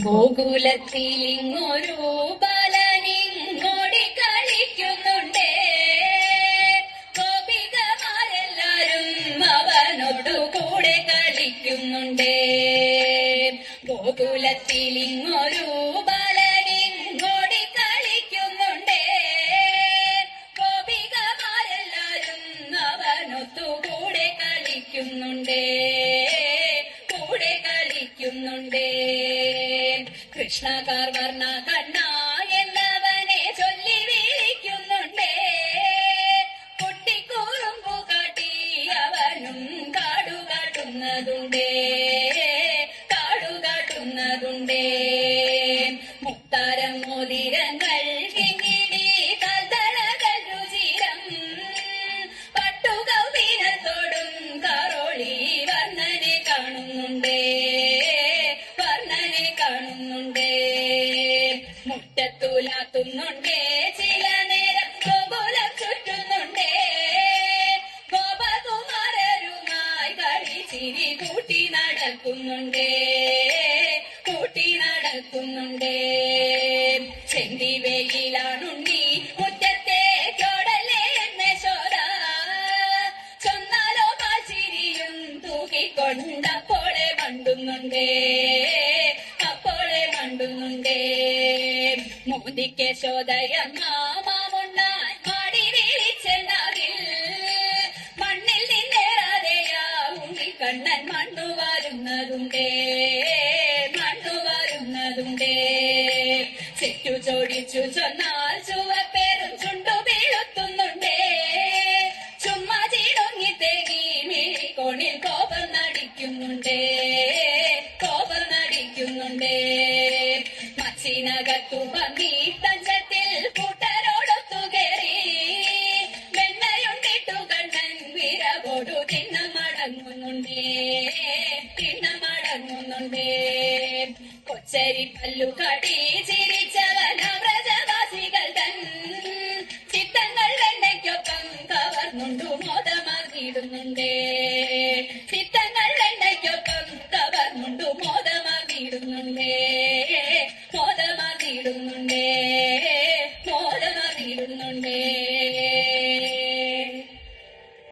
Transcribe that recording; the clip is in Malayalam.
ഗോകുലത്തിലിങ്ങൊരു ബാലനിങ്ങോടി കളിക്കുന്നുണ്ടേ. ഗോപികമാരെല്ലാരും അവനോടു കൂടെ കളിക്കുന്നുണ്ടേ. ഗോകുലത്തിലിങ്ങൊരു ബാലനിങ്ങോടി കളിക്കുന്നുണ്ടേ. ഗോപികമാരെല്ലാരും അവനൊത്തു കൂടെ കളിക്കുന്നുണ്ടേ. കൂടെ കളിക്കുന്നുണ്ടേ. കൃഷ്ണകാർ വർണ്ണ കണ്ണ എന്നവനെ ചൊല്ലി വിളിക്കുന്നുണ്ടേ. കുട്ടിക്കൂറുമ്പു കാട്ടി അവനും കാടുകാട്ടുന്നതുണ്ടേ. കാടുകാട്ടുന്നതുണ്ടേ. മുത്താരം മോതിരങ്ങൾ കിങ്ങിണി കാൽത്തളകൾ രുചിരം പട്ടുകൗപീനത്തോടും കാറോളി വർണ്ണനെ കാണുന്നുണ്ടേ. മുറ്റത്തൂലാത്തുന്നുണ്ടേ. ചില നേരം ഗോകുലം ചുറ്റുന്നുണ്ടേ. ഗോപകുമാരരുമായി കളിച്ചിരി കൂട്ടി നടക്കുന്നുണ്ടേ. കൂട്ടി നടക്കുന്നുണ്ടേ. ചെന്തി വെയിലാണുണ്ണി മുറ്റത്തെ ചോടലേ എന്ന ശോധ ചൊന്നാലോ പാച്ചിരിയും തൂക്കിക്കൊണ്ടപ്പോളെ മണ്ടുന്നുണ്ടേ. അപ്പോളെ മണ്ടുന്നുണ്ടേ. മോദിക്ക് ശോധയമ്മ മാമുണ്ണാൻ മാടി വിളിച്ചെന്നാകിൽ മണ്ണിൽ നിന്നേറാതെയാ ഉണ്ണിക്കണ്ണൻ മണ്ണു വരുന്നതുണ്ടേ. മണ്ണു വരുന്നതുണ്ടേ. ചെറ്റു ചോടിച്ചു ചൊന്നാൽ ചുവപ്പേറും ചുണ്ടു വീഴുത്തുന്നുണ്ടേ. ചുമ്മാ ചീടൊങ്ങി തേങ്ങി മിഴിക്കോണിൽ കോപം നടിക്കുന്നുണ്ടേ. കോപം നടിക്കുന്നുണ്ടേ. മച്ചിനകത്തു പന്നി തഞ്ചത്തിൽ കൂട്ടരോടൊത്തു കയറി വെണ്ണയുണ്ടിട്ടു കണ്ണൻ വിരവോടു തിണ്ണമടങ്ങുന്നുണ്ടേ. തിണ്ണമടങ്ങുന്നുണ്ടേ. കൊച്ചരി പല്ലു കാട്ടി ചിരിച്ചവൻ